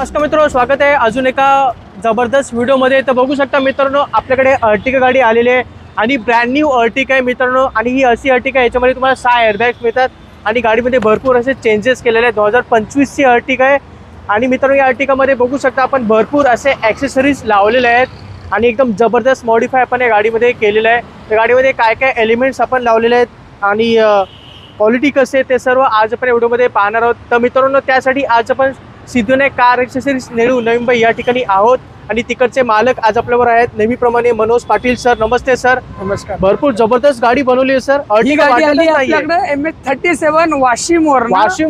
नमस्कार मित्रांनो, स्वागत आहे अजून एका जबरदस्त व्हिडिओमध्ये। तर बघू शकता मित्रांनो, आपल्याकडे अर्टिगा गाडी आलेली आहे आणि ब्रँड न्यू अर्टिगा आहे मित्रांनो। आणि ही अशी अर्टिगा आहे याच्यामध्ये तुम्हाला 6 एअरबॅग्स मिळतात आणि गाडीमध्ये भरपूर असे चेंजेस केलेले आहेत। 2025 ची अर्टिगा आहे आणि मित्रांनो या अर्टिगामध्ये बघू शकता आपण भरपूर असे ॲक्सेसरीज लावलेले आहेत आणि एकदम जबरदस्त मॉडिफाय आपण या गाडीमध्ये केलेलं आहे। त्या गाडीमध्ये काय काय एलिमेंट्स आपण लावलेले आहेत आणि क्वालिटी कसे ते सर्व आज आपण व्हिडिओमध्ये पाहणार आहोत। तर मित्रांनो त्यासाठी आज आपण सिद्धूने कार ॲक्सेसरीज नेहरू नवी मुंबई या ठिकाणी आहोत आणि तिकडचे मालक आज आपल्यावर आहेत नेहमीप्रमाणे मनोज पाटील सर। नमस्ते सर। नमस्कार। भरपूर जबरदस्त गाडी बनवली आहे सर। ही गाडी आली आपल्याकडे MH37 वाशिम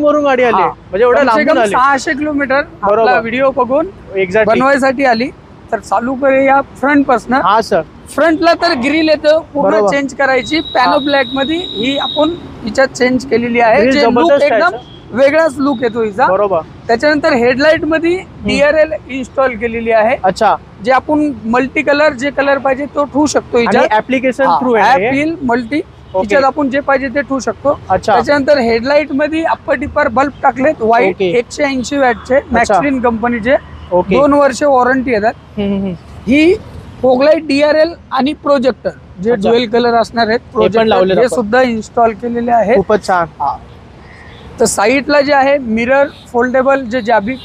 वरून गाडी आली म्हणजे एवढं लांबून आली 600 किलोमीटर आपला व्हिडिओ बघून एक्झॅक्टली बनवायसाठी आली। तर चालू करूया फ्रंट पासून। हां सर। फ्रंटला तर ग्रिल येतं पूर्ण चेंज करायची, पॅनो ब्लॅक मध्ये ही आपण हिच्यात चेंज केलेली आहे, जे लुक एकदम वेगळाच लुक येतो हिचा। बरोबर। त्याच्यानंतर हेडलाइट मध्ये DRL इन्स्टॉल केलेली आहे। अच्छा, जे आपण मल्टी कलर जे कलर पाहिजे तो ठेवू शकतो हिच्यात। ऍप्लिकेशन थ्रू आहे ऍप मल्टी हिच्यात आपण जे पाहिजे ते ठेवू शकतो। अच्छा। त्याच्यानंतर हेडलाइट मध्ये अप्पर टिपर बल्ब टाकलेत व्हाईट 180 वॅटचे मॅक्सलिन कंपनीचे, 2 वर्ष वॉरंटी येतात। ही फोगलाइट DRL आणि प्रोजेक्टर जे ड्युअल कलर असणार आहेत प्रोजेक्टर हे सुद्धा इन्स्टॉल केलेले आहे। खूपच छान। तर साईडला जे आहे मिरर फोल्डेबल, जे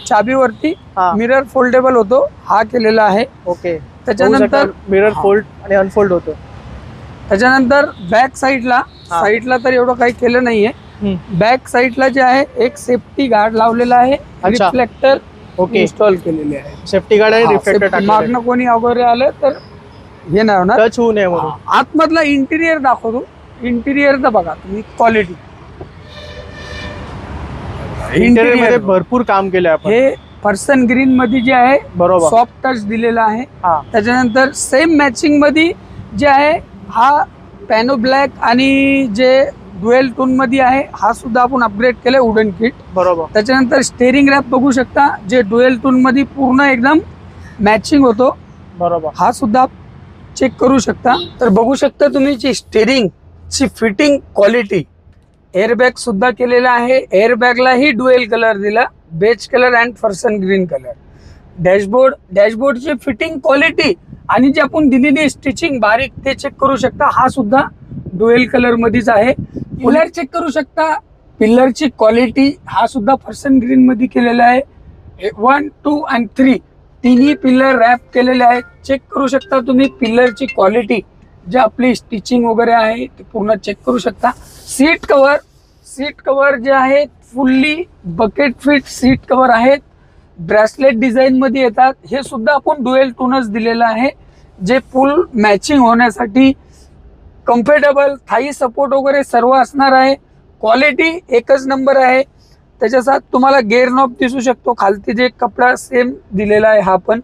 चाबीवरती मिरर फोल्डेबल होतो हा केलेला आहे। ओके। त्याच्यानंतर मिरर फोल्ड आणि अनफोल्ड होतो। त्याच्यानंतर बॅक साईडला तर एवढं काही केलं नाहीये। बॅक साईडला जे आहे एक सेफ्टी गार्ड लावलेला आहे, रिफ्लेक्टर इन्स्टॉल केलेले आहे। सेफ्टी गार्ड आणि रिफ्लेक्टर मागणं कोणी वगैरे आलं तर हे नाही होणार, टच होऊ नये म्हणून। आतमधला इंटिरियर दाखवतो। इंटिरियर तर बघा तुम्ही, क्वालिटी इंटिरियर मध्ये भरपूर काम केलं आपण। हे पर्सन ग्रीन मध्ये जे आहे बरोबर सॉफ्ट टच दिलेला आहे। त्याच्यानंतर सेम मॅचिंग मध्ये जे आहे हा पॅनो ब्लॅक आणि जे ड्युअल टोन मध्ये आहे हा सुद्धा आपण अपग्रेड केलाय वुडन किट। बरोबर। त्याच्यानंतर स्टेअरिंग रॅप बघू शकता जे ड्युअल टोन मध्ये पूर्ण एकदम मॅचिंग होतो। बरोबर। हा सुद्धा चेक करू शकता। तर बघू शकता तुम्ही जी स्टेअरिंग ची फिटिंग क्वालिटी, एअरबॅग सुद्धा केलेला आहे। एअरबॅगला ही ड्युअल कलर दिला, beige colour and Persian green colour. डॅशबोर्डची फिटिंग क्वालिटी आणि जे आपण दिलेली स्टिचिंग बारीक ते चेक करू शकता, हा सुद्धा ड्युअल कलर मध्येच आहे। पिलर चेक करू शकता, पिलरची क्वालिटी हा सुद्धा पर्सन ग्रीन मध्ये केलेला आहे। 1, 2 आणि 3 तिन्ही पिलर रॅप केलेले आहेत। चेक करू शकता तुम्ही पिलरची क्वालिटी, जे आपली स्टिचिंग वगैरे आहे ते पूर्ण चेक करू शकता। सीट कव्हर जे आहे fully bucket fit seat cover आहेत, ब्रेसलेट डिझाईन मध्ये येतात। हे सुद्धा आपण ड्युअल टोनच दिलेलं आहे, जे फुल मॅचिंग होण्यासाठी कम्फर्टेबल, थाई सपोर्ट वगैरे सर्व असणार आहे। क्वालिटी एकच नंबर आहे। त्याच्यासाथ तुम्हाला गेअर नॉब दिसू शकतो, खालती जे कपडा सेम दिलेला आहे हा पण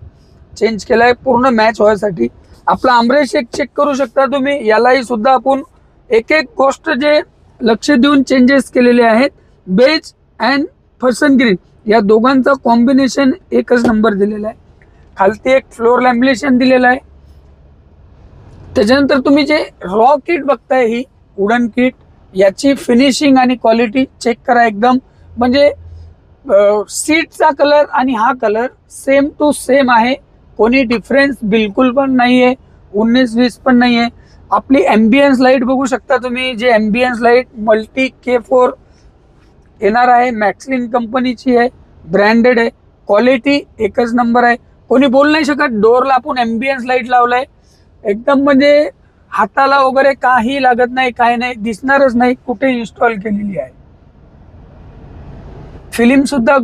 चेंज केलाय पूर्ण मॅच होण्यासाठी। आपला आमरेश एक चेक करू शकता तुम्ही, यालाही सुद्धा आपण एक गोष्ट जे लक्ष देऊन चेंजेस केलेले आहेत। बेज अँड पर्सन ग्रीन या दोघांचा कॉम्बिनेशन एकच नंबर दिलेला आहे। खालती एक फ्लोर लॅमिनेशन दिलेला आहे। त्याच्यानंतर तुम्ही जे रॉ किट बघताय ही वुडन किट, याची फिनिशिंग आणि क्वालिटी चेक करा एकदम, म्हणजे सीटचा कलर आणि हा कलर सेम टू सेम आहे, कोणी डिफरन्स बिलकुल पण नाहीये, 19-20 पण नाहीये। आपली एम्बियन्स लाईट बघू शकता तुम्ही, जे एम्बियन्स लाईट मल्टी K4 येणार आहे, मॅक्सलिन कंपनीची आहे, ब्रँडेड आहे, क्वालिटी एकच नंबर आहे। कोणी बोल नाही शकत डोअरला आपण एम्बियन्स लाईट लावलाय, एकदम म्हणजे हाताला वगैरे काही लागत नाही, काही नाही, दिसणारच नाही कुठे इन्स्टॉल केलेली आहे। फिल्म सुद्धा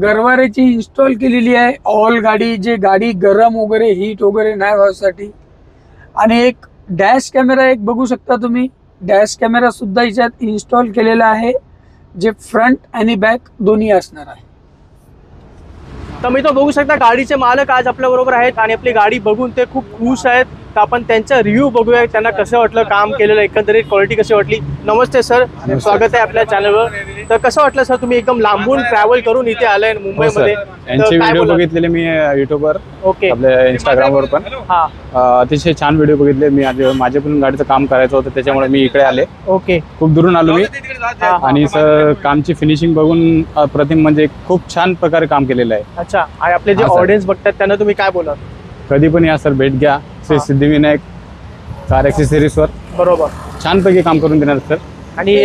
गरवारेची इन्स्टॉल केलेली आहे, ऑल गाडी जे गाडी गरम वगैरे हीट वगैरे नाही व्हायसाठी। आणि एक डॅश कॅमेरा एक बघू शकता तुम्ही, डॅश कॅमेरा सुद्धा याच्यात इन्स्टॉल केलेला आहे, जे फ्रंट आणि बॅक दोन्ही असणार आहे। तर मी तो बघू शकता गाडीचे मालक आज आपल्या बरोबर आहेत आणि आपली गाडी बघून ते खूप खुश आहेत तर आपण त्यांचा रिव्ह्यू बघूया, त्यांना कसं वाटलं काम केलेलं, एकंदरीत क्वालिटी कशी वाटली. नमस्ते सर, स्वागत आहे आपल्या चॅनलवर. तर कसं वाटलं सर, तुम्ही एकदम लांबून ट्रॅव्हल करून इथे आलाय मुंबईमध्ये? यांचे व्हिडिओ बघितलेले मी युट्यूबवर, ओके, आपल्या इंस्टाग्रामवर पण. हा, अतिशय छान व्हिडिओ बघितले मी. माझे पण गाडीचं काम करायचं होतं, त्याच्यामुळे मी इकडे आले. ओके, खूप दुरून आलो मी. हा, आणि सर कामची फिनिशिंग बघून अप्रतिम, म्हणजे खूप छान प्रकारे काम केलेलं आहे. अच्छा. आणि आपले जे हा, सर. ऑडियन्स बघतात त्यांना तुम्ही काय बोला? कधी पण या सर, भेट घ्या. श्री सिद्धिविनायक कार ॲक्सेसरीजवर बरोबर, छानपैकी काम करून देणार सर. आणि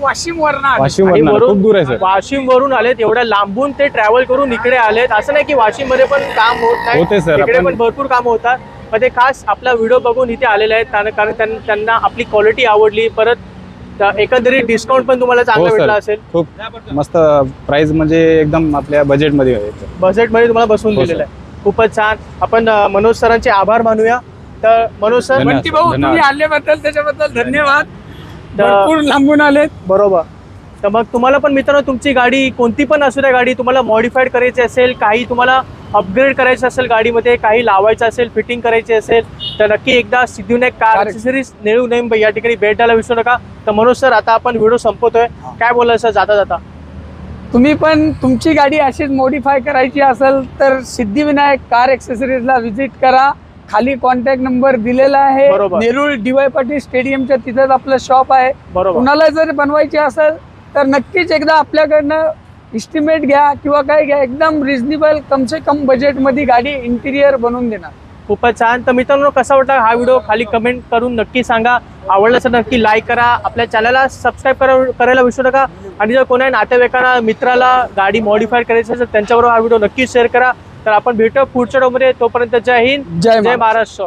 वाशिम वरना वाशिम आणि वरून खूप दूर आहे सर. वाशिम वरून आलेत, एवढ्या लांबून ते ट्रॅव्हल करून इकडे आलेत. असं नाही की वाशिम मध्ये पण काम होत नाही, होते सर. इकडे पण भरपूर काम होतात. पण ते खास आपला व्हिडिओ बघून इथे आलेले आहेत, कारण त्यांना आपली क्वालिटी आवडली. परत एकंदरीत डिस्काउंट पण तुम्हाला चांगला हो, सर. भेटला असेल. खूप मस्त प्राइस, म्हणजे एकदम आपल्या बजेटमध्ये आहे. बजेटमध्ये तुम्हाला बसवून हो, सर. दिलेलं आहे. खूपच छान. आपण मनोज सरांचे आभार मानूया. तर मनोज सर, धन्यवाद. बंटी भाऊ, तुम्ही धन्यवाद. आल्याबद्दल त्याच्याबद्दल धन्यवाद. तर- भरपूर लांबून आलेत. बरोबर. तर मग तुम्हाला पण मित्रांनो, तुमची गाडी कोणती पण असू द्या, गाडी तुम्हाला मॉडिफाईड करायची असेल, काही तुम्हाला अपग्रेड करायचं असेल गाडीमध्ये, काही लावायचं असेल, फिटिंग करायची असेल, तर नक्की एकदा Siddhivinayak car accessories Nehru name या ठिकाणी भेट द्यायला विसरू नका. तर मनोज सर, आता आपण व्हिडिओ संपवतोय, काय बोला सर जाता जाता? तुम्ही पण तुमची गाडी अशीच मॉडिफाय करायची असेल तर सिद्धिविनायक कार ॲक्सेसरीजला व्हिजिट करा. खाली कॉन्टॅक्ट नंबर दिलेला आहे. बरोबर. नेरूळ DY पाटील स्टेडियमच्या तिथेच आपलं शॉप आहे. बरोबर. कुणाला जर बनवायची असेल तर नक्कीच एकदा आपल्याकडनं इस्टिमेट घ्या किंवा काय घ्या. एकदम रिजनेबल, कम से कम बजेटमध्ये गाडी इंटिरियर बनवून देणार. खूपच छान. तर मित्रांनो, कसा वाटला हा व्हिडिओ खाली कमेंट करून नक्की सांगा. आवडलं तर नक्की लाईक करा, आपल्या चॅनलला सबस्क्राईब करायला विसरू नका. आणि जर कोणा नातेवाईकांना, मित्राला गाडी मॉडिफाय करायची असेल त्यांच्याबरोबर हा व्हिडिओ नक्की शेअर करा. तर आपण भेटू पुढच्या व्हिडिओमध्ये. तोपर्यंत जय हिंद, जय जय महाराष्ट्र.